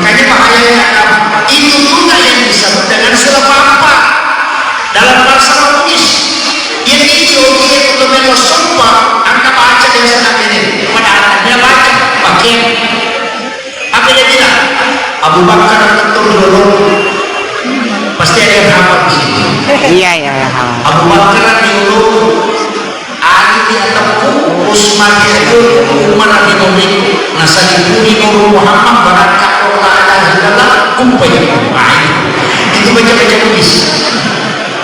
Makanya bahayanya itu juga yang disebut dengan sulapapa dalam bahasa Portugis. Yang itu dia kalau sumpah angka baca dan sana ini. Padahal dia baca pakai apa dia bilang? Abu Bakar ketul dulu. Pasti ada yang hafal di situ. Iya ya. Abu Bakar dulu, Ali di atapku, Utsman itu, Umar di Nabi, Nasibuni Nur Muhammad Barakat Allah ada dalam kumpai. Itu baca-baca tulis.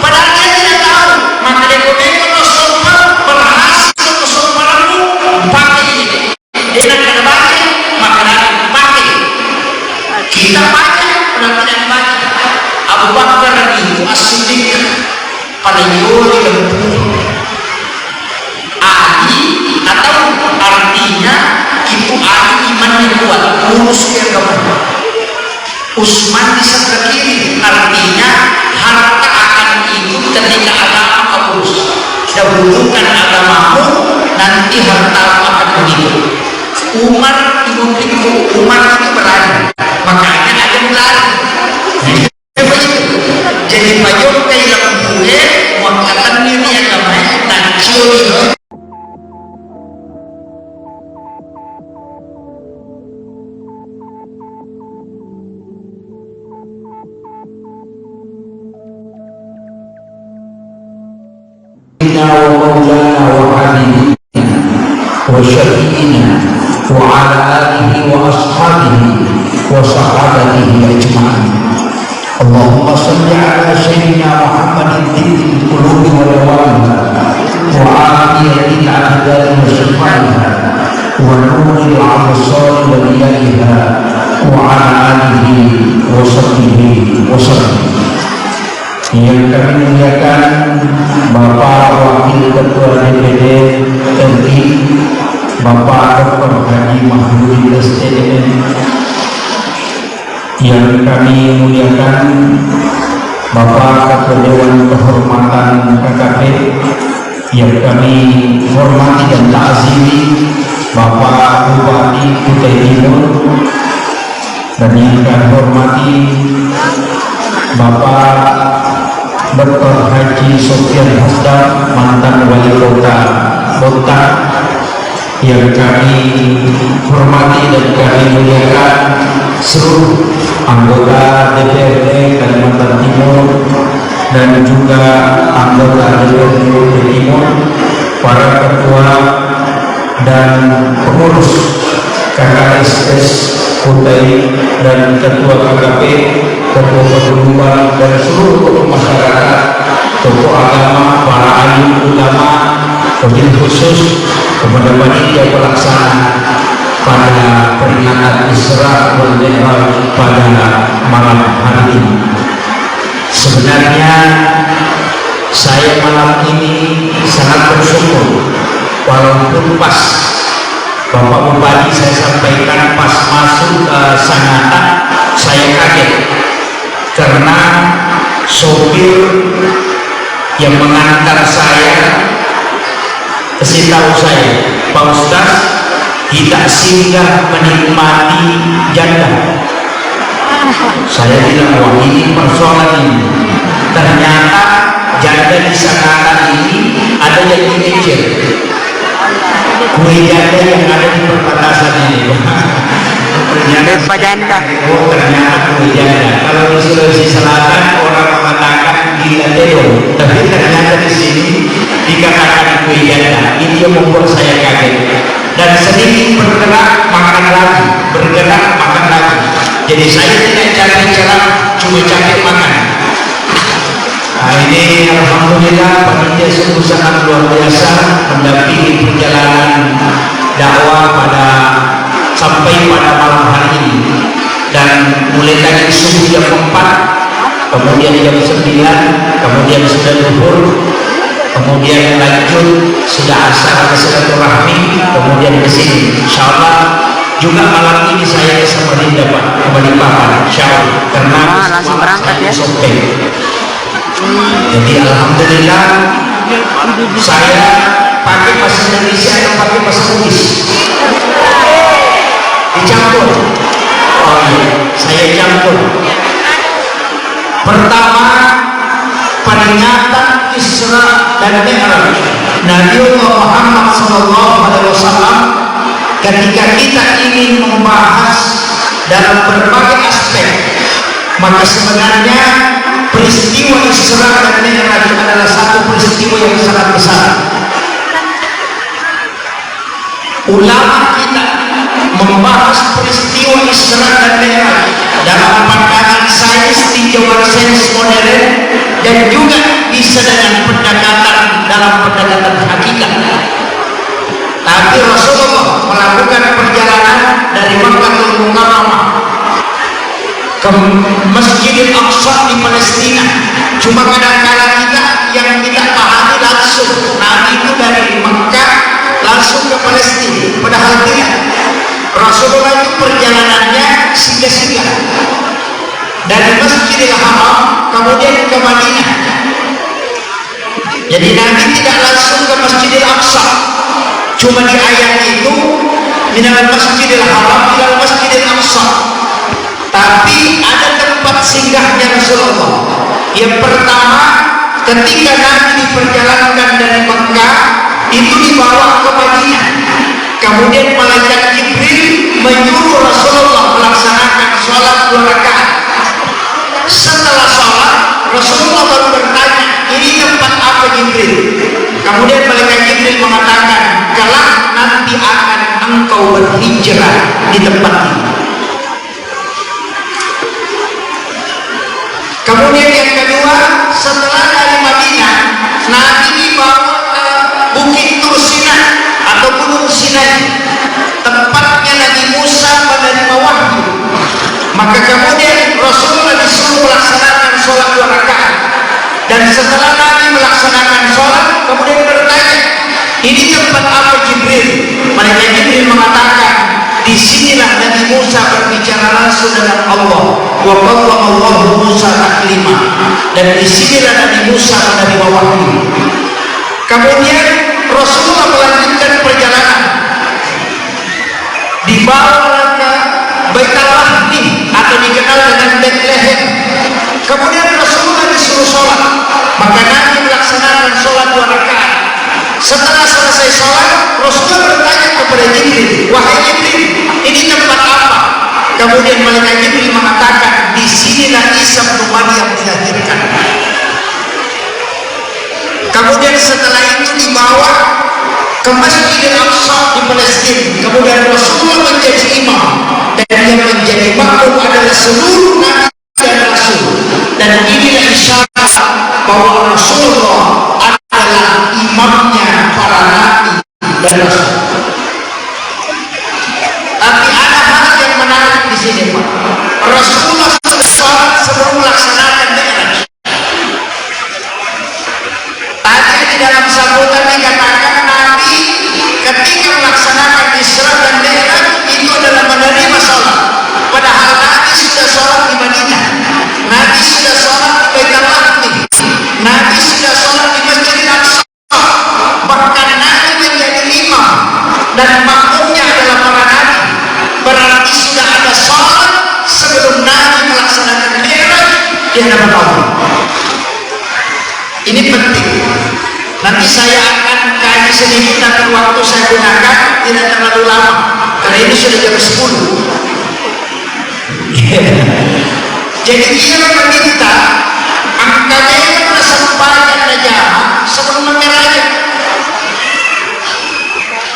Padahal dia tidak tahu, maka dia kalau sumpah berhasil kesumpahanmu pakai ini. Dia tidak baca, maka dia pakai. Kita baca, pernah tidak baca. Abu Bakar itu as-Siddiq paling yuri lembut. Ali atau artinya itu Ali imannya kuat, urus dia kamu. Utsman di sebelah kiri artinya harta akan ikut ketika agama kamu urus. Dahulukan agamamu, nanti harta akan begitu. Umar itu berani, makanya ada berani. Jadi payung kayak gue wakatan ini yang namanya tancil. ومولانا وحبيبنا وشفيعنا وعلى آله وأصحابه وصحابته أجمعين. اللهم صل على سيدنا محمد طب القلوب ودوائها وعافية الأبدان وشفائها ونور الأبصار وضيائها وعلى آله وصحبه وسلم. Yang kami muliakan Bapak Wakil Ketua DPD RI Bapak Dr. Haji Mahdudi STM, yang kami muliakan Bapak Ketua Dewan Kehormatan KKP, yang kami hormati dan ta'zimi Bapak Bupati Kutai Timur, dan yang kami hormati Bapak Dr. Haji Sofyan Hasdaq, mantan Wali Kota Bontang, yang kami hormati dan kami muliakan seluruh anggota DPRD Kalimantan Timur dan juga anggota DPRD Timur, para ketua dan pengurus KKSS Kutai dan ketua KKP, ketua peguyuban dan seluruh tokoh masyarakat, tokoh agama, para alim ulama, wabil khusus kepada panitia pelaksana pada peringatan Isra wal Mi'raj pada malam hari ini. Sebenarnya saya malam ini sangat bersyukur, walaupun pas Bapak Bupati saya sampaikan pas masuk ke Sangatta saya kaget karena sopir yang mengantar saya kasih tahu saya, Pak Ustaz, kita singgah menikmati janda. Saya bilang, wah ini persoalan ini. Ternyata janda di Sangatta ini ada yang dikejar. Kue janda yang ada di perbatasan ini. Ternyata janda. Oh, ternyata kue janda. Kalau di Sulawesi Selatan orang mengatakan gila dedong, tapi ternyata di sini dikatakan kue janda. Ini yang membuat saya kaget. Dan sedikit bergerak makan lagi, bergerak makan lagi. Jadi saya tidak cari cara, cuma cari makan. Nah ini alhamdulillah panitia sungguh sangat luar biasa mendampingi perjalanan dakwah sampai pada malam hari ini. Dan mulai dari subuh jam 4, kemudian jam 9, kemudian sudah zuhur, kemudian lanjut sudah asar ke silaturahmi, kemudian ke sini. Insyaallah juga malam ini saya ke Samarinda Pak, ke Balikpapan, insyaallah, karena langsung berangkat ya. Jadi alhamdulillah saya pakai bahasa Indonesia atau pakai bahasa Bugis dicampur. Oh iya, saya Pertama, peringatan Isra dan Mi'raj Nabi Muhammad SAW. Ketika kita ingin membahas dalam berbagai aspek, maka sebenarnya peristiwa Isra dan Mi'raj adalah satu peristiwa yang sangat besar. Ulama kita membahas peristiwa Isra dan Mi'raj dalam pandangan sains, tinjauan sains modern, dan juga bisa dengan pendekatan dalam pendekatan hakikat. Tapi Rasulullah melakukan perjalanan dari Makkahul Mukarramah ke Masjidil Aqsa di Palestina. Cuma kadang-kadang kita yang tidak pahami langsung Nabi itu dari Makkah langsung ke Palestina, padahal tidak. Rasulullah itu perjalanannya singgah-singgah dari Masjidil Haram kemudian ke Madinah. Jadi Nabi tidak langsung ke Masjidil Aqsa, cuma di ayat itu minal Masjidil Haram ilal Masjidil Aqsa. Tapi ada tempat singgahnya Rasulullah. Yang pertama, ketika Nabi diperjalankan dari Mekah itu dibawa ke Madinah. Kemudian malaikat Jibril menyuruh Rasulullah melaksanakan sholat 2 rakaat. Setelah sholat, Rasulullah baru bertanya, ini tempat apa Jibril? Kemudian malaikat Jibril mengatakan, kelak nanti akan engkau berhijrah di tempat ini. Kemudian yang kedua, setelah dari Madinah, Nabi dibawa ke Bukit Tur Sinai atau Gunung Sinai, tempatnya Nabi Musa menerima wahyu. Maka kemudian Rasulullah disuruh melaksanakan sholat 2 rakaat. Dan setelah Nabi melaksanakan sholat, kemudian bertanya, ini tempat apa Jibril? Malaikat Jibril mengatakan, disinilah Nabi Musa berbicara langsung dengan Allah. Wa qallama Allah Musa taklima. Dan disinilah Nabi Musa menerima wahyu. Kemudian Rasulullah melanjutkan perjalanan, dibawa ke Baitul Lahmi atau dikenal dengan Bethlehem. Kemudian Rasulullah disuruh sholat, maka Nabi melaksanakan sholat 2 rakaat. Setelah selesai sholat, Rasulullah bertanya kepada Jibril, wahai Jibril, ini tempat apa? Kemudian malaikat Jibril mengatakan, disinilah Isa bin Maryam dilahirkan. Kemudian setelah itu dibawa ke Masjidil Aqsa di Palestina. Kemudian Rasulullah menjadi imam, dan yang menjadi makmum adalah seluruh nabi dan rasul. Dan inilah isyarat bahwa Rasulullah adalah imamnya para nabi dan rasul. Tapi ada hal yang menarik di sini, Pak. Rasulullah sudah sholat sebelum melaksanakan Mi'raj. Tadi di dalam sambutan dikatakan Nabi ketika melaksanakan Isra dan Mi'raj itu adalah menerima sholat. Padahal Nabi sudah sholat di Madinah, Nabi sudah sholat di Baitul Lahmi, Nabi sudah sholat di Masjidil Aqsa. Bahkan Nabi menjadi imam dan makmumnya adalah para nabi. Berarti sudah ada sholat sebelum Nabi melaksanakan Mi'raj di hadapan Allah. Ini penting. Nanti saya akan kaji sedikit, tapi waktu saya gunakan tidak terlalu lama karena ini sudah jam 10. Jadi dia meminta angkanya yang bersampaikan najamah sebelum Mi'raj.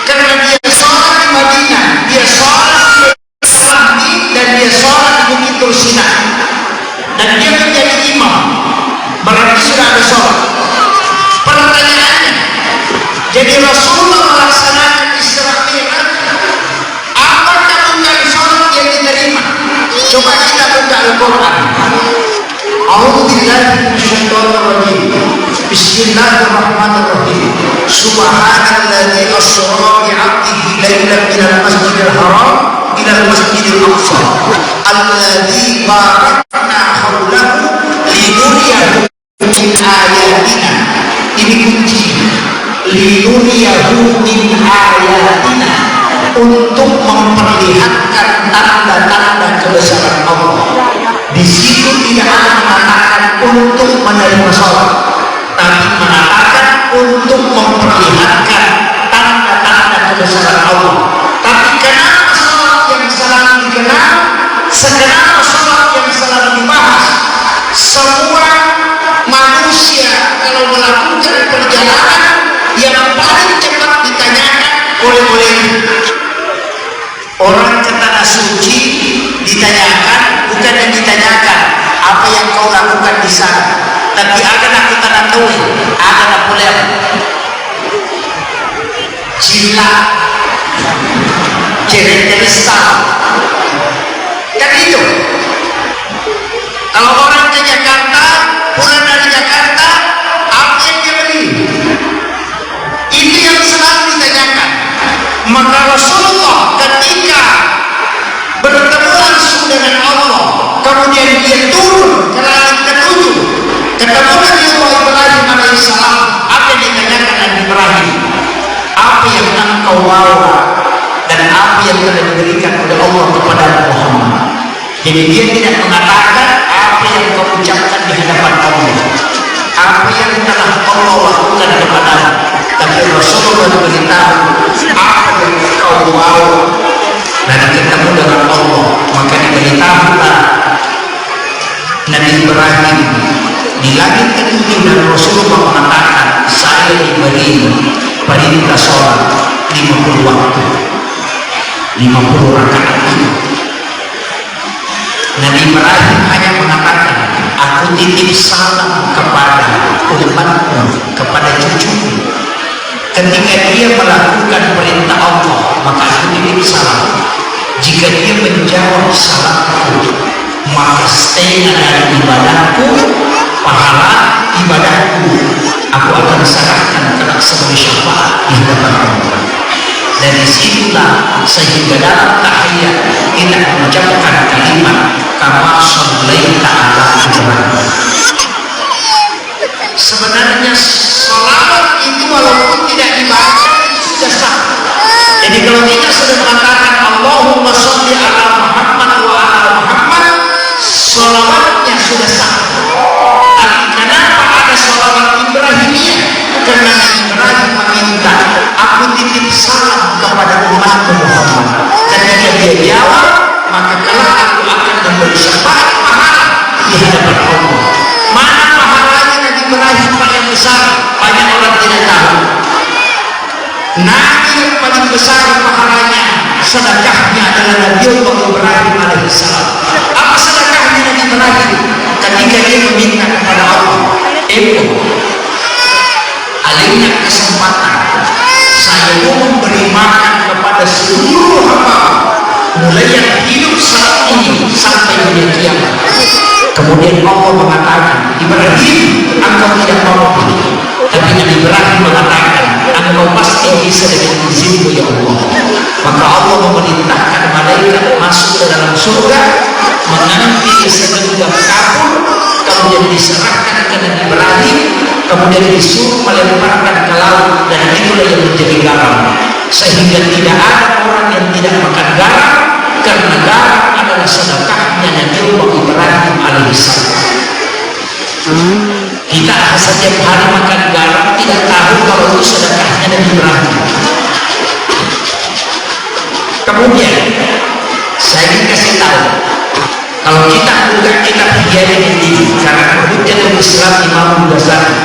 Karena dia sholat di Madinah, dia sholat di Lahmi, dan dia sholat di Bukit Tur Sinai, dan dia menjadi imam. Berarti sudah ada sholat. Pertanyaannya, jadi Rasulullah melaksanakan Isra Mi'raj, apakah bukan sholat yang diterima? Coba kita buka Al-Quran. A'udzubillahi minasyaitonir rajim. Bismillahirrahmanirrahim. Subhanalladzi asra bi 'abdihi lailan minal masjidil haram ilal masjidil aqsa alladzi barakna haulahu linuriyahu min ayatina. Ini kunci, linuriyahu min ayatina, untuk memperlihatkan tanda-tanda kebesaran Allah. Di situ tidak ada mengatakan menerima sholat, tapi mengatakan untuk memperlihatkan tanda-tanda kebesaran Allah. Tapi kenapa sholat yang selalu dikenal, kenapa sholat yang selalu dibahas? Semua manusia kalau melakukan perjalanan yang paling cepat ditanyakan oleh orang ke tanah suci, ditanyakan, bukan yang ditanyakan apa yang kau lakukan di sana, tapi akan aku tanatui, akan aku lihat cila cerita kan itu. Kalau orang ke Jakarta, pulang dari Jakarta, apa yang dia beli? Itu yang selalu ditanyakan. Maka Rasulullah ketika bertemu langsung dengan Allah, kemudian dia turun ke langit ketujuh, ketemu Nabi Ibrahim alaihissalam, apa yang ditanyakan Nabi Ibrahim? Apa yang engkau bawa dan apa yang telah diberikan oleh Allah kepada Muhammad? Jadi dia tidak mengatakan apa yang kau ucapkan di hadapan Allah, apa yang telah Allah lakukan kepadamu, tapi Rasulullah beritahu apa yang kau bawa dan ketemu dengan Allah. Maka diberitahulah Nabi Ibrahim di langit ketujuh dan Rasulullah mengatakan, saya diberi perintah sholat 50 waktu, 50 rakaat. Nabi Ibrahim hanya mengatakan, aku titip salam kepada umatku, kepada cucuku. Ketika dia melakukan perintah Allah, maka aku titip salam. Jika dia menjawab salamku, maka setengah dari ibadahku, pahala ibadahku, aku akan serahkan kelak sebagai syafaat di hadapan Allah. Dari situlah sehingga dalam tahiyat kita mengucapkan kalimat kama shallaita ala Ibrahim. Sebenarnya salawat itu walaupun tidak dibaca itu sudah sah. Jadi kalau kita sudah mengatakan Allahumma sholli ala Muhammad wa ala Muhammad, salawatnya sudah sah. Tapi kenapa ada salawat Ibrahimiyah? Karena Ibrahim meminta, aku titip salam kepada umat Muhammad. Ketika dia jawab, maka kelak aku akan memberi syafaat pahala di hadapan Allah. Mana pahalanya Nabi Ibrahim paling besar? Banyak orang tidak tahu. Nabi yang paling besar pahalanya, sedekahnya adalah Nabi Ibrahim alaihissalam. Apa sedekahnya Nabi Ibrahim? Ketika dia meminta kepada Allah, alihnya kesempatan saya mau memberi makan kepada seluruh hamba, mulai yang hidup saat ini sampai dunia kiamat. Kemudian Allah mengatakan, Ibrahim, engkau tidak mampu. Tapi Nabi Ibrahim mengatakan, engkau pasti bisa dengan izinmu ya Allah. Maka Allah memerintahkan malaikat masuk ke dalam surga, mengambil segenggam kapur, kemudian diserahkan ke Nabi Ibrahim, kemudian disuruh melemparkan ke laut, dan itulah yang menjadi garam. Sehingga tidak ada orang yang tidak makan garam, karena garam adalah sedekahnya Nabi Ibrahim alaihissalam. Kita setiap hari makan garam tidak tahu kalau itu sedekahnya Nabi Ibrahim. Kemudian saya ingin kasih tahu, kalau kita buka kitab Ihya ini, karena Hujjatul Islam Imam Ghazali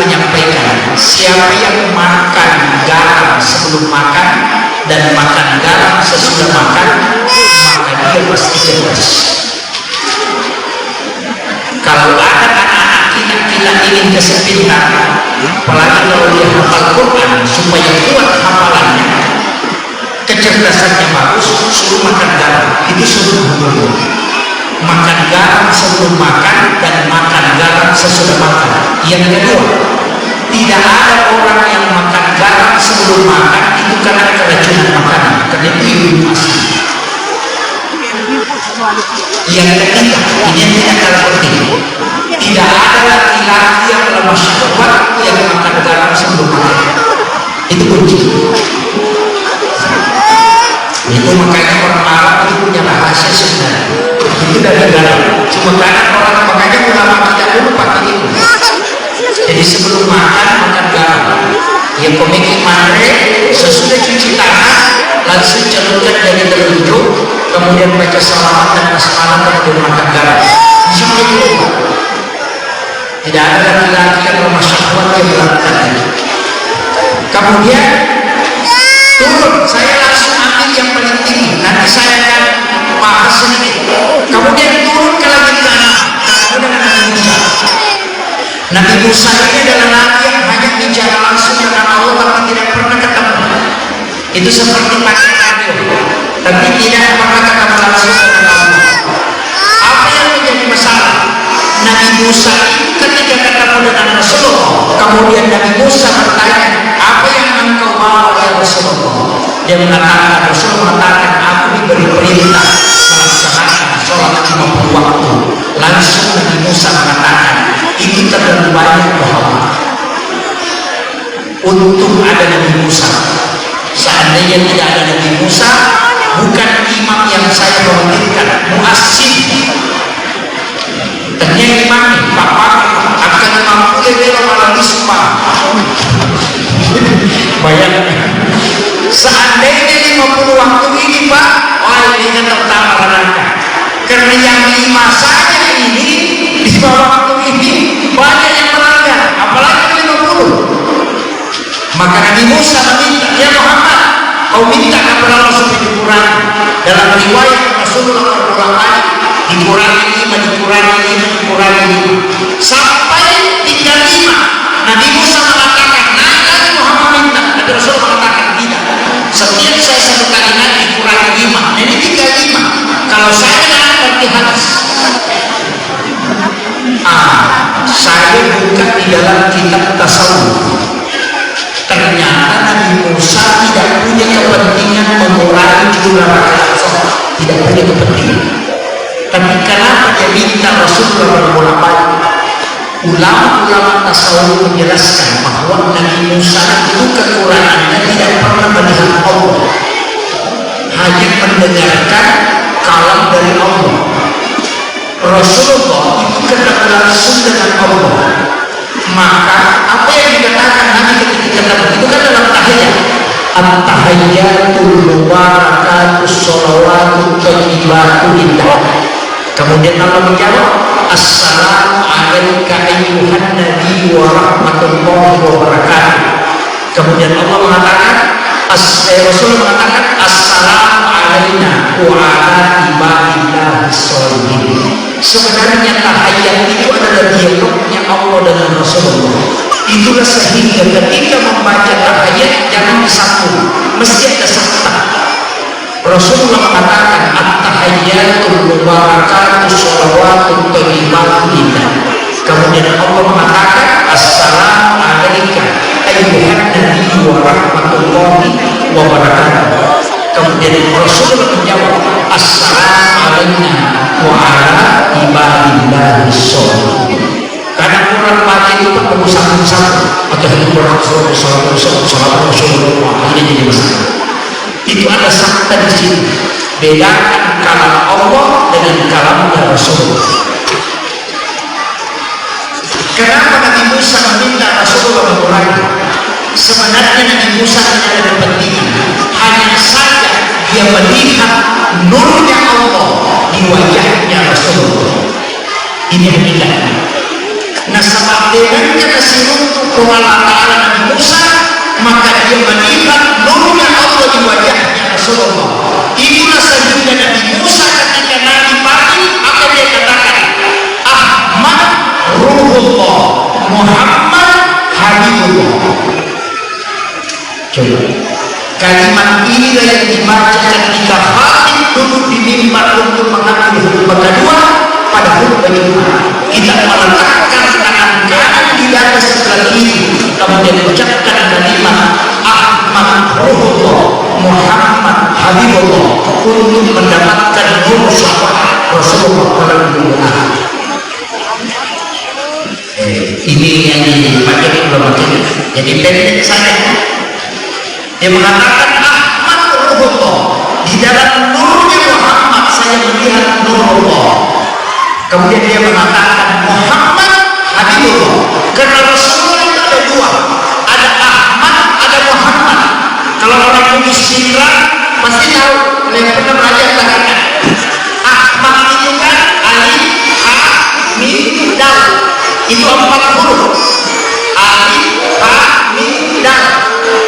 menyampaikan, siapa yang makan garam sebelum makan dan makan garam sesudah makan, maka dia pasti cerdas. Kalau ada anak-anak kita ingin kesempitan, apalagi kalau dia hafal Quran supaya kuat hafalannya, kecerdasannya bagus, suruh makan garam. Itu suruh dulu. Makan garam sebelum makan dan makan garam sesudah makan. Yang kedua, tidak ada orang yang makan garam sebelum makan itu karena keracunan makanan, karena itu ibu asli. Yang ketiga, ini yang tidak kalah penting, tidak ada laki-laki yang lemah syahwat yang makan garam sebelum makan. Itu kunci. Itu makanya orang Arab itu punya rahasia sebenarnya. Itu dari garam. makanan orang, makanya ulama kita dulu pakai itu. Jadi sebelum makan garam. Yang pemikir mare sesudah cuci tangan langsung celupkan dari telunjuk, kemudian baca salawat dan basmalah, kemudian makan garam. Semua itu tidak ada laki-laki yang bermasyarakat yang melakukan itu. Kemudian turun, saya langsung ambil yang paling tinggi, nanti saya akan bahas sedikit. Kemudian turun ke lagi ke anak, dengan Nabi Musa. Nabi Musa ini adalah nabi yang hanya bicara langsung dengan Allah tapi tidak pernah ketemu. Itu seperti pakai radio, tapi tidak pernah ketemu langsung dengan Allah. Apa yang menjadi masalah? Nabi Musa itu ketika ketemu dengan Rasulullah, kemudian Nabi Musa bertanya, apa yang engkau bawa ya Rasulullah? Dia mengatakan, Rasulullah mengatakan, aku diberi perintah melaksanakan sholat 50 waktu. Langsung Nabi Musa mengatakan, itu terlalu banyak Muhammad. Untung ada Nabi Musa. Seandainya tidak ada Nabi Musa, bukan imam yang saya hormatkan, muazzin. Ternyata imam bapak akan mampu level malam isma. Bayangkan, seandainya 50 waktu ini Pak, wah ini kan pertama neraka. Karena yang 5 saja ini di bawah waktu ini banyak yang melanggar, apalagi 50. Maka Nabi Musa meminta, ya Muhammad, kau minta kepada Allah supaya dikurangi. Dalam riwayat Rasulullah berulang-ulang dikurangi 5 sampai tinggal 5. Nabi Musa mengatakan, naik lagi Muhammad minta. Nabi Rasulullah mengatakan tidak. Setiap saya satu kali naik dikurangi 5. Ini tinggal 5. Kalau saya naik berarti habis. Saya buka di dalam kitab tasawuf. Ternyata Nabi Musa tidak punya kepentingan mengurangi jumlah rakaat sholat, tidak punya kepentingan. Tapi kenapa dia minta Rasulullah berbolak-balik? Ulama-ulama tasawuf menjelaskan bahwa Nabi Musa itu kekurangannya tidak pernah melihat Allah, hanya mendengarkan kalam dari Allah. Rasulullah itu ketemu langsung dengan Allah. Maka apa yang dikatakan Nabi ketika ketemu itu kan dalam tahiyat, at-tahiyyatul mubarakatus sholawatut thayyibatu lillah. Kemudian Allah menjawab, assalamu alayka ayyuhan nabi wa rahmatullahi wa barakatuh. Kemudian Allah mengatakan, Rasul mengatakan, assalamu alayna wa ala ibadillahis sholihin. Sebenarnya tahiyat itu adalah dialognya Allah dengan Rasulullah. Itulah sehingga ketika membaca tahiyat jangan disatu, mesti ada sabta. Rasulullah mengatakan, at-tahiyyatul mubarakatus sholawatut thayyibatu lillah. Kemudian Allah mengatakan, assalamu alayka ayyuhan nabi wa rahmatullahi wa barakatuh. Kemudian Rasulullah menjawab, assalamu alayna wa ala ibadillahis sholihin. Karena Quran baca itu perlu satu-satu, atau Quran Rasulullah ini jadi masalah. Itu ada sabta di sini. Bedakan kalam Allah dengan kalamnya Rasulullah. Kenapa Nabi Musa meminta Rasulullah mengurangi? Sebenarnya Nabi Musa tidak ada kepentingan, hanya saja dia melihat nurnya Allah di wajahnya Rasulullah. Ini hakikatnya. Nah, sebab dengannya kasih untuk Allah Ta'ala Nabi Musa, maka dia melihat nurnya Allah di wajahnya Rasulullah. Itulah sehingga Nabi Musa ketika Nabi panggil, apa dia katakan? Ahmad Ruhullah, Muhammad Habibullah. Coba kalimat inilah yang dibaca ketika khatib duduk di mimbar untuk mengambil khutbah kedua pada khutbah Jumat. Kita meletakkan tangan kanan di atas sebelah kiri, kemudian mengucapkan kalimat Ahmad Ruhullah, Muhammad Habibullah untuk mendapatkan nur syafaat Rasulullah dalam dunia. Ini yang dipakai ulama kita. Jadi pendek saja. Dia mengatakan Ahmad Ruhullah, di dalam nurnya Muhammad saya melihat nur Allah. Kemudian dia mengatakan Muhammad Habibullah. Karena Rasulullah itu ada dua, ada Ahmad, ada Muhammad. Kalau orang Bugis Sindra pasti tahu, yang pernah belajar bahasa. Ahmad itu kan alif, ha, mim, dal. Itu 4 huruf. Alif, ha, mim, dal.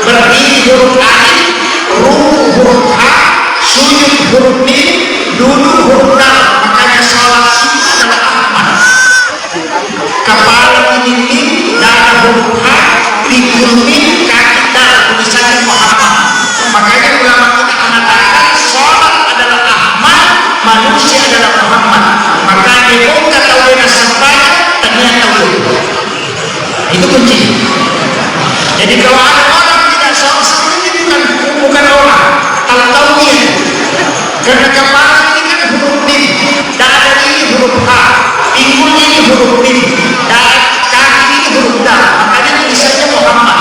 Berdiri huruf alif, ru huruf ha, sujud huruf mim, duduk huruf dal. Makanya sholat itu adalah Ahmad. Kepala ini mim, dada huruf ha, pikul mim, kaki dal. Tulisannya Muhammad. Makanya ulama kita mengatakan sholat adalah Ahmad, manusia adalah Muhammad. Maka depok kata udah sampai ternyata itu. Itu kunci. Jadi kalau ada orang tidak sholat sebenarnya bukan orang, kalau tahu dia. Karena kepala ini kan huruf mim, dada ini huruf ha, pikul ini huruf mim, kaki ini huruf dal. Makanya tulisannya Muhammad.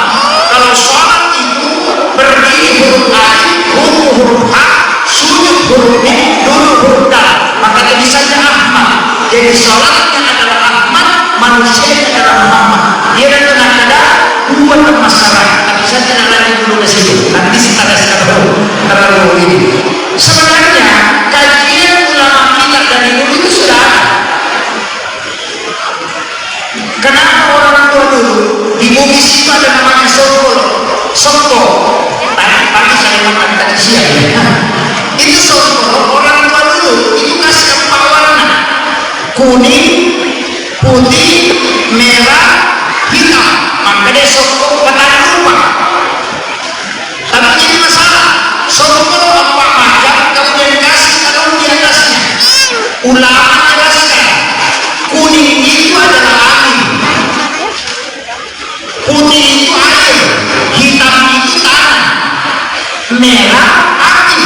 Kalau sholat itu berdiri huruf alif, huruf ha, sujud huruf mim, duduk huruf dal. Makanya tulisannya Ahmad. Jadi sholatnya adalah Ahmad, manusia adalah Muhammad. Dia dan kadang-kadang buat masalah. Tapi saya tidak lagi dulu ke situ. Nanti setelah terlalu ini. Sebenarnya kajian ulama kita dari dulu itu sudah ada. Kenapa orang tua dulu di Bugis itu ada namanya Songko. Tadi pagi saya makan tadi siang. Itu Songko. Orang tua dulu itu kasih 4 warna: kuning, putih, merah, hitam. Makanya Songko petani rumah. Tapi ini masalah. Songko 4 macam, kemudian kasih kalung di atasnya. Ulama jelaskan, kuning itu adalah angin, putih itu air, hitam itu tanah, merah api.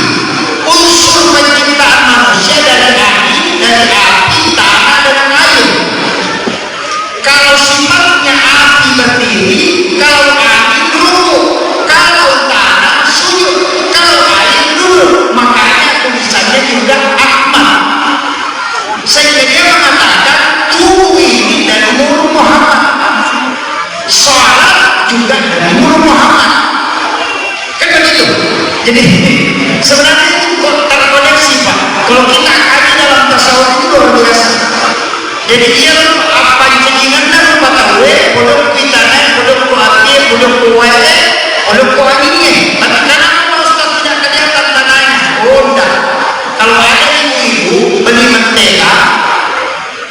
Unsur penciptaan manusia dari angin, dari api, tanah, dan air. Kalau sifatnya api berdiri, kalau angin duduk, kalau tanah sujud, kalau air duduk. Makanya tulisannya juga Ahmad. Sehingga dia mengatakan tubuh ini dari mulut Muhammad, sholat juga dari mulut Muhammad. Kan begitu. Jadi sebenarnya itu terkoneksi Pak. Kalau kita kaji dalam tasawuf itu luar biasa. Jadi dia apa jenengan dan lupa tahu, bodoh kita naik, bodoh kuatnya, bodoh kuatnya, bodoh kuatnya. Tapi kenapa Ustaz tidak kelihatan tanahnya? Oh enggak. Kalau ada ibu-ibu beli mentega,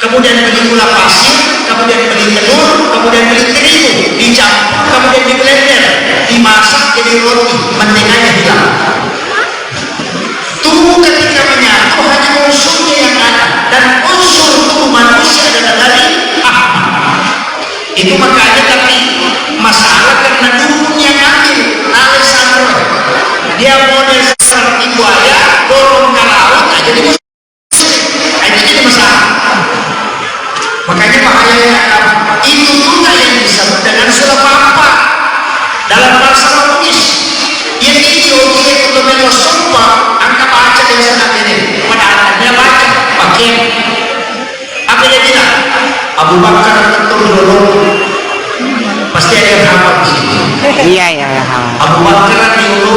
kemudian beli gula pasir, kemudian beli telur, kemudian beli terigu, dicampur, kemudian di blender, dimasak jadi roti, menteganya hilang. Tubuh ketika menyatu hanya unsurnya yang ada, dan unsur tubuh manusia adalah dari Ahmad. Itu makanya tapi masalah karena dulunya ngambil Alessandro, dia model seperti buaya dorong ke laut, jadi itu jadi masalah. Makanya bahayanya itu juga yang disebut dengan sulapapa dalam bahasa Bugis. Yang ideologi ekonomi sumpah angka baca dan sana ini. Padahal dia baca pakai apa dia bilang? Abu Bakar tentu dulu pasti ada yang hafal di sini. Iya ya. Abu Bakar dulu,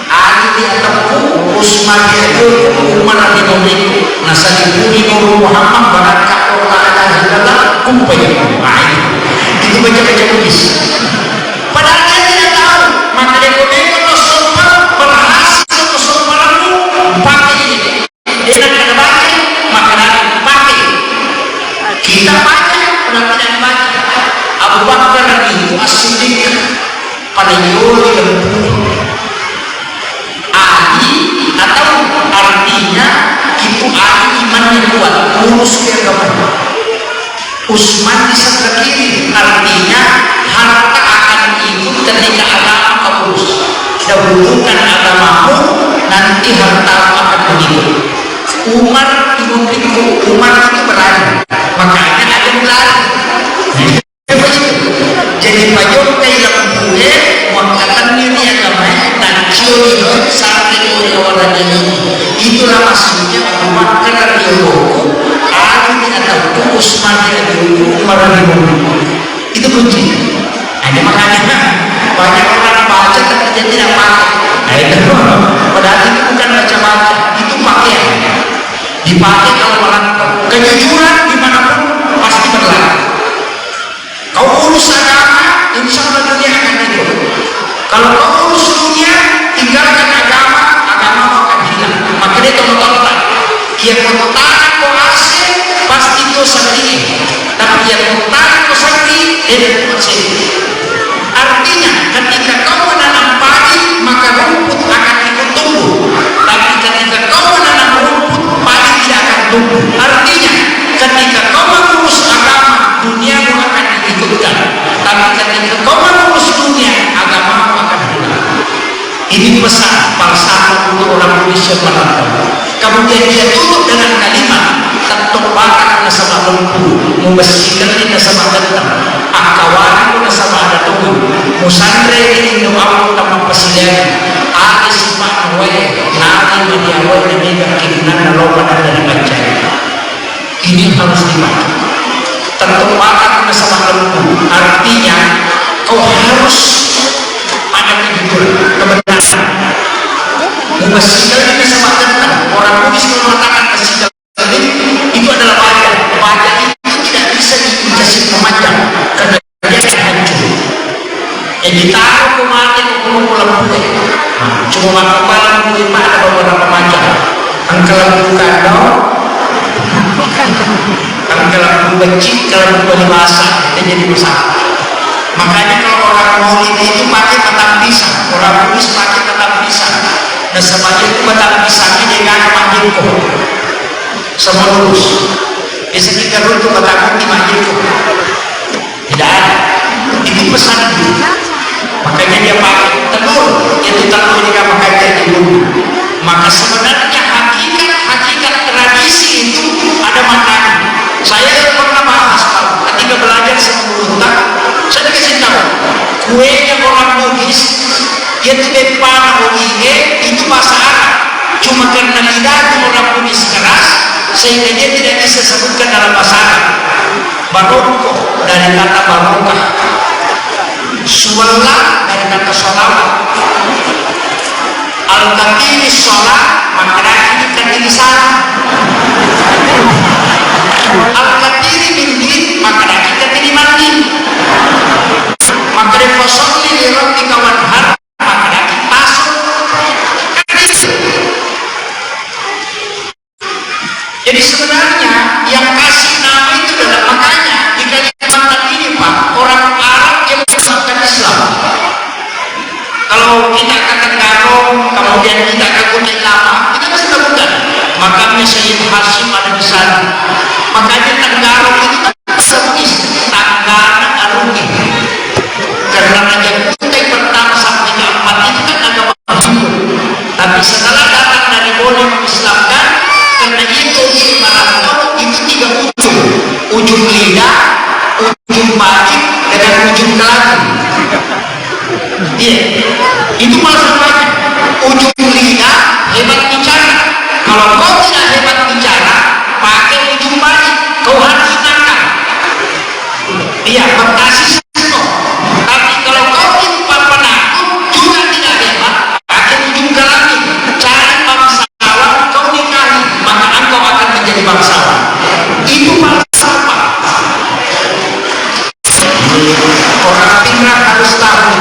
Ali di atasku, Utsman itu, Umar di bawahku. Nasalibuni Nur Muhammad barakat Allah ada dalam kumpai main. Itu baca-baca Bugis. Padahal dia tidak tahu. Maka dia komentar Rasulullah berhasil Rasulullah pakai ini. Dia tidak baca, maka dia pakai. Kita baca, kenapa tidak baca? Abu Bakar itu as-Siddiq paling yoli lembut. Ali atau artinya itu Ali imannya kuat, lurus ke agama. Utsman di sebelah kiri, artinya harta akan ikut ketika agama kabur. Dahulukan agamamu, nanti harta akan mengikut. Umar itu berani, makanya ada yang lari. Jadi payung kayak gue mengatakan ini agama dan cium sampai oleh orang ini. Itulah maksudnya Umar karena dia Usman itu Umar itu kunci. Hanya makanya banyak orang baca tapi dia tidak pakai. Nah itu padahal itu bukan baca-baca, itu pakaian. Dipakai kalau merantau. Kejujuran dimanapun pasti berlaku. Kau urus agama, insya Allah dunia akan hidup. Kalau kau urus dunia, tinggalkan agama, agama akan hilang. Maka dia tonton-tonton. Yang mengutarakan kau asing, pasti kau sendiri. Tapi yang mengutarakan kau sendiri, dia tidak sendiri. Artinya, ketika kau menanam padi, maka rumput akan ikut tumbuh. Tapi ketika kau menanam rumput, padi tidak akan tumbuh. Artinya, ketika kau mengurus agama, duniamu akan diikutkan. Tapi ketika kau mengurus dunia, agama akan hilang. Ini pesan falsafah untuk orang Indonesia merantau. Kemudian dia tutup dengan kalimat tertobakan nasabah lempu, membersihkan nasabah genteng, akawan nasabah ada tunggu, musandre ini doa utama persidangan, ada sifat awal, nari mediawal dan juga keinginan loba dan baca. Ini harus dibaca. Tertobakan nasabah lempu, artinya kau harus pada kejujuran, kebenaran. Membersihkan nasabah genteng, orang Bugis mengatakan bersihkan itu adalah baja. Baja itu tidak bisa dikasih pemanjang karena dia akan hancur. Yang ditaruh kemana kumpul lembu. Cuma kepala lembu itu ada beberapa macam. Angka lembu kandau, angka lembu kecil, lembu peribahasa itu jadi masalah. Makanya kalau orang Maulid itu pakai batang pisang, orang Bugis pakai batang pisang. Dan sebagai itu batang pisangnya dia nggak ada manjingko. Semua lurus. Bisa kita runtuh katakan di majilku. Tidak ada. Itu pesan itu. Makanya dia pakai telur. Itu telur jika pakai jadi bumbu. Maka sebenarnya hakikat tradisi itu ada maknanya. Saya pernah bahas ketika belajar sebelum saya kasih tahu kuenya orang Bugis itu bepana OIE itu bahasa Arab. Cuma karena lidahnya orang Bugis keras sehingga dia tidak bisa sebutkan dalam bahasa Arab. Baroko dari kata barokah, suwalla dari kata sholawat, al-katiri sholat maka ini katiri salam, al-katiri bindin maka ini katiri mandi, maka dari kosong ini roti kawan har maka ini pasuk. Jadi sebenarnya yang kasih nama itu adalah makanya di Kalimantan ini Pak, orang Arab yang mengesahkan Islam. Kalau kita ke Tenggara, kemudian kita ke Gunung Lama, kita pasti temukan makamnya Sayyid Hashim ada di sana. Makanya Tenggara itu kan sebis Tanggana Arungi. Karena Raja Kutai pertama sampai keempat itu kan agama Hindu. Tapi setelah datang dari Bone mengislamkan, karena itu merantau itu tiga ujung lidah, ujung bajik dengan ujung kelamin. Iya, itu masalahnya. Ujung lidah hebat bicara. Kalau kau tidak hebat bicara, pakai ujung bajik, kau harus nakal. Iya, berkasih semua. Tapi kalau kau itu penakut juga tidak hebat, pakai ujung kelamin. Cari bangsawan, kau nikahi, maka engkau akan menjadi bangsawan. Itu falsafah. Orang pinggir harus tahu.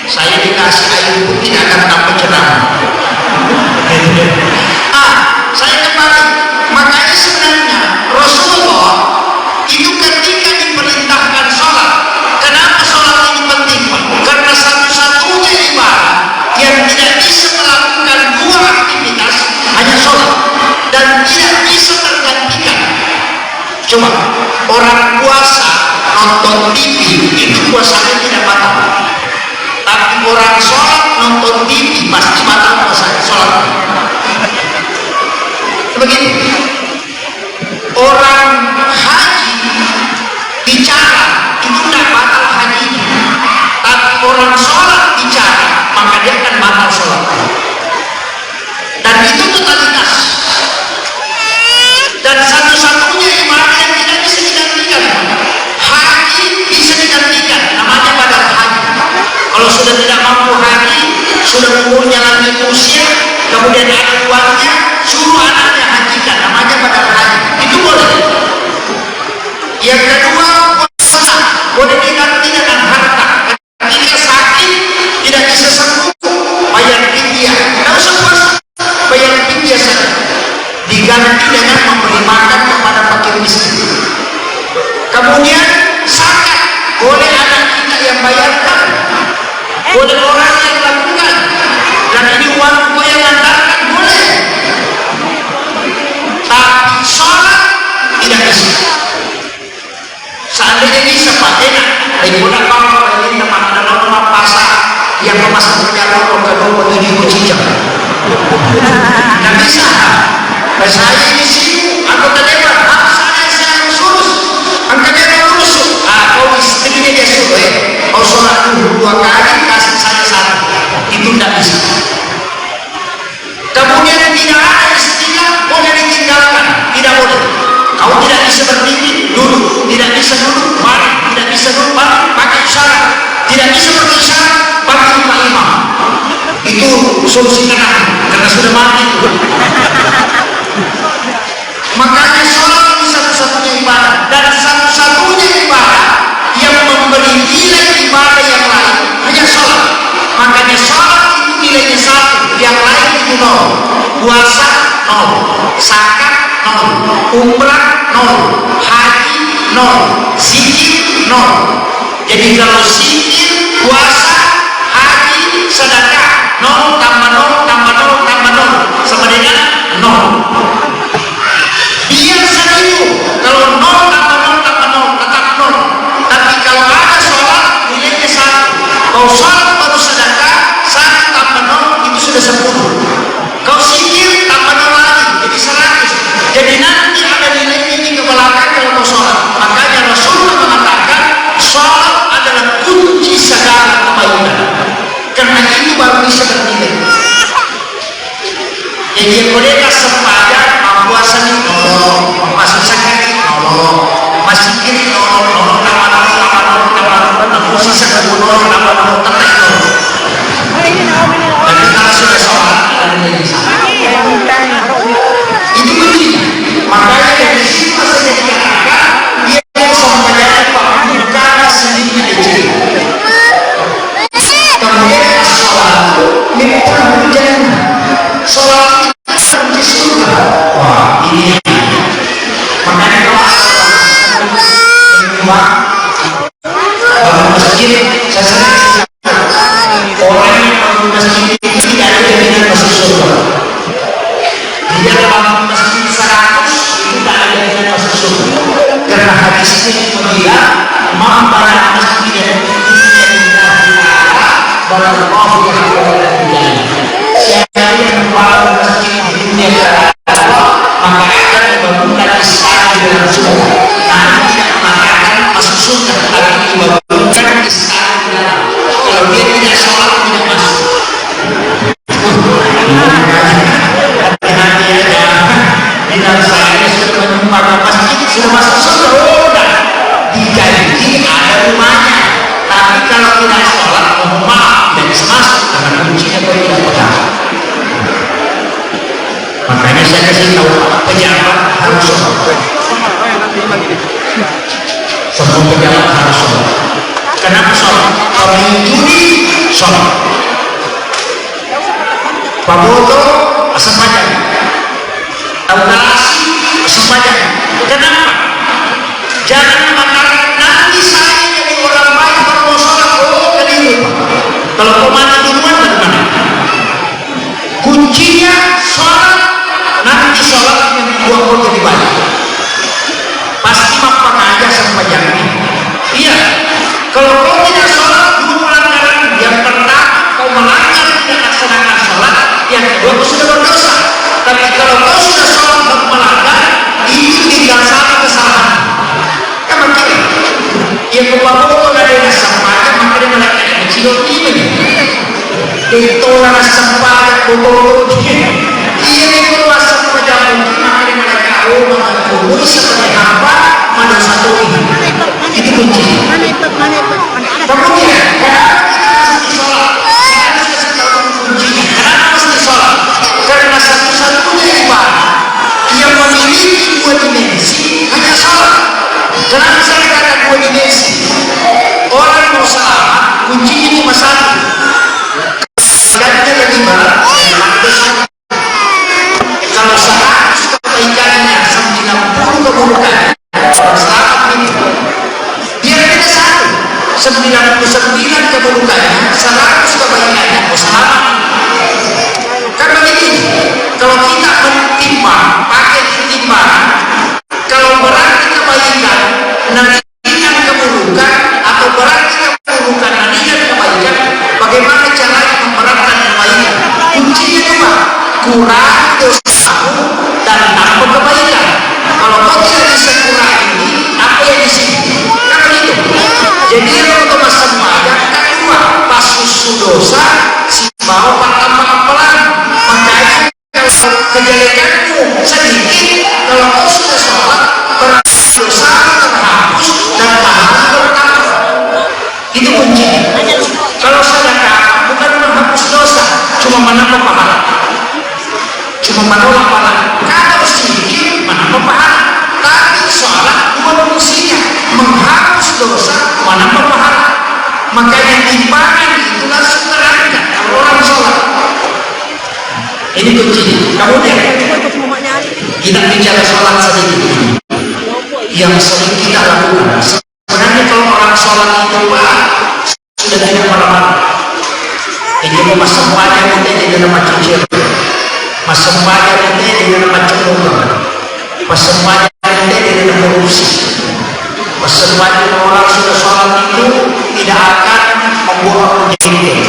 Saya dikasih air putih akan tambah cerah. Saya kembali. Makanya sebenarnya Rasulullah itu ketika diperintahkan sholat, kenapa sholat ini penting Pak? Karena satu-satunya ibadah yang tidak bisa melakukan dua aktivitas hanya sholat dan tidak bisa tergantikan. Coba orang puasa nonton TV itu puasanya tidak batal, tapi orang sholat nonton TV pasti batal puasanya sholat. Begitu. Orang haji bicara itu tidak batal hajinya, tapi orang sholat bicara, maka dia akan batal sholat. Dan itu totalitas. Dan satu-satunya ibadah yang tidak bisa digantikan, haji bisa digantikan, namanya badal haji. Kalau sudah tidak mampu haji, sudah umurnya lanjut usia, kemudian ada uangnya, suruh anaknya hajikan, namanya badal haji. Itu boleh. Yang kedua, puasa boleh diganti dengan harta. Ketika sakit tidak bisa sembuh, bayar fidyah. Tidak usah puasa, bayar fidyah saja. Diganti dengan memberi makan kepada fakir miskin. Kemudian zakat boleh anak kita yang bayarkan, boleh orang yang lakukan. Dan ini uang yang antarkan boleh. Tapi sholat tidak bisa. Seandainya bisa Pak enak, daripada kalau ini teman teman pasar yang memasangnya rokok ke rokok itu dikucicam. Tidak bisa. Saya ini sibuk, anggota dewan, saya harus urus. Angkanya urus. Kau istrinya dia suruh, kau sholat dulu 2 kali, kasih saya 1. Itu tidak bisa. Kemudian tidak ada istilah boleh ditinggalkan, tidak boleh. Kau tidak bisa berdiri dulu, tidak bisa dulu, mari, tidak bisa dulu, mari, pakai isyarat, tidak bisa pakai isyarat, pakai imam. Itu solusi karena sudah mati. Makanya sholat ini satu-satunya ibadah, dan satu-satunya ibadah yang memberi nilai ibadah yang lain hanya sholat. Makanya sholat itu nilainya 1, yang lain itu 0. Puasa 0, zakat 0, umrah 0, haji 0, zikir 0. Jadi kalau zikir, puasa, haji, sedekah 0 tambah 0 tambah 0 tambah 0 sama dengan 0. Biar seribu, kalau 0 tambah 0 tambah 0 tetap 0. Tapi kalau ada sholat nilainya 1. Kalau sholat baru sedekah, 1 tambah 0 itu sudah 10. Kalau zikir tambah 0 lagi jadi 100. Jadi nanti ada nilainya di belakang kalau mau sholat. Makanya Rasulullah mengatakan sholat adalah kunci segala kebaikan. Karena itu baru bisa bernilai. Jadi mereka sempadan puasa nih nolong, masuk zakat nih nolong, masih kiri nolong, tambah sisa nolong, tetap nolong. Dan kalau sudah sholat, itu penting. Makanya dari situ saya dikatakan dia bisa membayar karena sendirinya aja. Kemudian sholat ini bukan hujan, sholat di surga. Wah, ini makanya kalau bangun masjid, saya sering orang yang bangun masjid itu tidak ada jaminan masuk surga. Dia bangun masjid 100 itu tidak ada jaminan masuk surga. Karena hadis ini bilang, "Ma'bara masjid yang barallahu yang siapa yang membangun masjid di dunia maka akan dibangunkan istana di dalam surga. Nah, tidak mengatakan masuk surga, tapi dibangunkan istana di dalam. Kalau dia tidak sholat tidak masuk. Hati-hati aja. Di dalam saya sudah menyumbang masjid sudah masuk surga. Udah dijanji ada rumahnya. Tapi kalau tidak sholat, mohon maaf tidak bisa masuk karena kuncinya tidak pegang. Makanya saya kasih tahu pejabat harus sholat. Semua pejabat harus sholat. Kenapa sholat? Kalau judi sholat. Paboto asal pajak. Audasi asal pajak. Kenapa? Jangan mengatakan nanti saya jadi orang baik kalau mau sholat. Oh, jadi lupa. Kalau kau mati duluan dari mana? Kuncinya sholat. Nanti sholat yang dua kau jadi baik. Pasti mampang aja sama jangan. Iya. Kalau kau tidak sholat dulu pelanggaran. Yang pertama kau melanggar tidak laksanakan sholat. Yang kedua kau sudah berdosa. Tapi kalau kau sudah sholat dan melanggar, itu tinggal satu kesalahan. Kan makanya yang kau bangun ada yang sama aja makanya mereka kecil ini itu orang sempat botol ini keluar sempat jamu mana mereka umur seperti apa mana satu ini itu kunci kemudian karena satu-satunya ibadah yang memiliki dua dimensi hanya sholat. Kenapa saya katakan dua dimensi? Orang mau salah kuncinya cuma satu. Gantinya lebih berat. Kalau salah kebaikannya 90 keburukan. Selamat ini. Dia tidak satu. 99 keburukannya, 100 kebaikannya. Oh selamat. Karena begini, kalau kita menimbang, pakai timbangan, kalau berarti kebaikan, nantikan keburukan, atau berarti keburukan, nantikan kebaikan, bagaimana caranya memberatkan kebaikan? Kuncinya cuma kurang dosamu dan tambah kebaikan. Kalau kau tidak bisa kurang ini, apa yang di sini? Kan begitu. Jadi untuk masa semuanya, kan dua, pasus dosa, si bawah tambah apalan. Makanya kalau kejelekanmu sedikit, kalau kau sudah sholat, dosa terhapus dan pahala bertambah. Itu kunci. Kalau sedekah bukan menghapus dosa, cuma menambah pahala. Cuma menolak pahala. Kalau sedikit menambah pahala. Tapi sholat dua fungsinya, menghapus dosa, menambah pahala. Makanya timbangan itu langsung terangkat kalau orang sholat. Ini kuncinya. Kemudian kita bicara sholat sedikit yang sering kita lakukan. Sebenarnya kalau orang sholat itu Pak sudah tidak marah-marah. Ini mas semuanya kita tidak macam cewek, mas semuanya kita tidak macam orang, mas semuanya kita tidak korupsi, mas semuanya orang sudah sholat itu tidak akan membuat jengkel.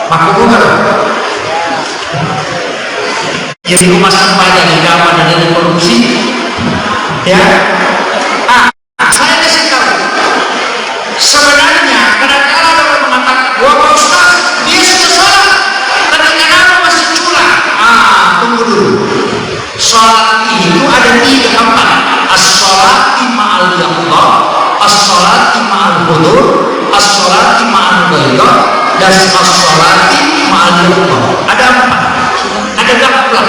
Maka bukan. Jadi rumah sampahnya di kamar dan ada korupsi, ya. Saya kasih tahu. Sebenarnya kadang-kadang orang mengatakan, wah Pak Ustaz, dia sudah sholat, tapi kenapa masih curang? Tunggu dulu. Sholat itu ada 3 tempat. As-sholat ma'al Allah, as-sholat ma'al hudur, as-sholat ma'al ghaidah, dan as-sholat ma'al Allah. Ada 4. Ada gaplah.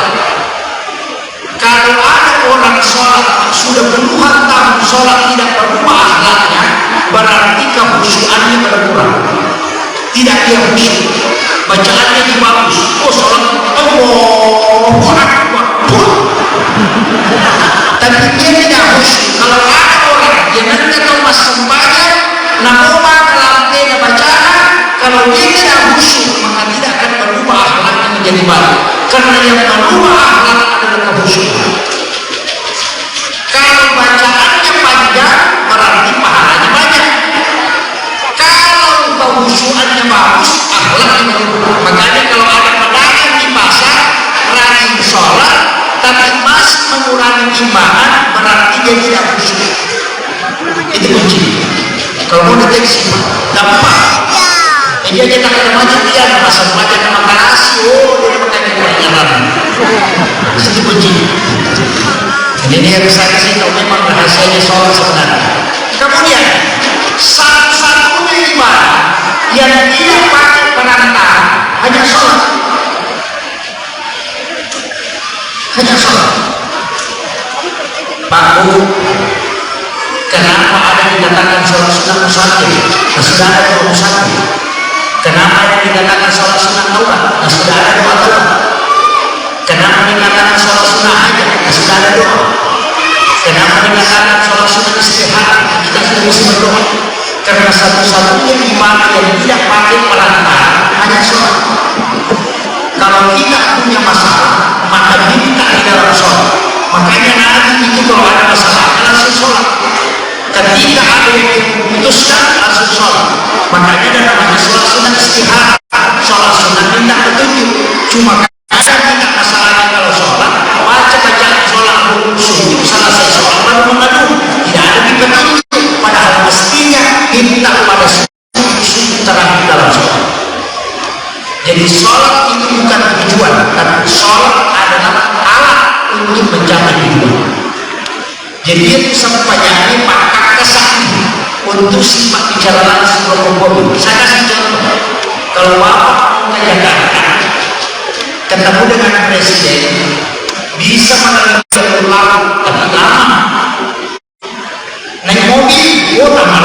Kalau ada orang sholat sudah puluhan tahun sholat tidak berubah akhlaknya, berarti kehusuannya berkurang. Tidak dia khusyuk, bacaannya di bagus. Oh sholat, Allahu Akbar. Tapi dia tidak khusyuk. Kalau ada orang yang nanti tahu mas sembahyang, nama lantai dan bacaan, kalau dia tidak khusyuk maka tidak akan berubah akhlaknya menjadi baik. Karena yang berubah akhlak adalah kehusyukan. Kalau bacaannya panjang berarti pahalanya banyak. Kalau kehusyukannya bagus, akhlaknya berubah. Makanya kalau ada pedagang di pasar rajin sholat tapi masih mengurangi timbangan, berarti dia tidak khusyuk. Itu kunci. Kalau mau deteksi, gampang. Dia cetak ada macam dia pasang macam nama karasi. Oh, dia pakai kebanyakan. Itu kunci. Ini yang saya kasih tahu memang rahasianya sholat sebenarnya. Kemudian satu-satunya ibadah yang tidak pakai penantang hanya sholat. Hanya sholat. Pak, kenapa ada dikatakan sholat sunnah musafir? Sudah ada dua musafir. Kenapa ada dikatakan sholat sunnah taubat? Sudah ada dua taubat. Kenapa dikatakan sholat sunnah hajat? Sudah ada doa. Kenapa dikatakan sholat sunnah istihara? Kita sudah bisa berdoa. Karena satu-satunya ibadah yang tidak pakai perantara hanya sholat. Kalau kita punya masalah, maka minta di dalam sholat. Makanya Nabi itu kalau ada masalah langsung sholat. Ketika ada yang diputuskan langsung sholat. Makanya ada namanya sholat sunnah istihara. Sholat sunnah minta petunjuk. Cuma kadang minta masalahnya kalau sholat, baca sholat sujud selesai sholat baru mengadu. Tidak ada petunjuk. Padahal mestinya minta pada sujud terakhir dalam sholat. tujuan, tapi sholat adalah alat untuk mencapai tujuan. Jadi dia bisa mempelajari pakar kesakti untuk simak bicara langsung Rokobomi. Saya kasih contoh, kalau Bapak mau ke Jakarta ketemu dengan presiden, bisa melalui jalur laut tapi lama. Naik mobil, oh lama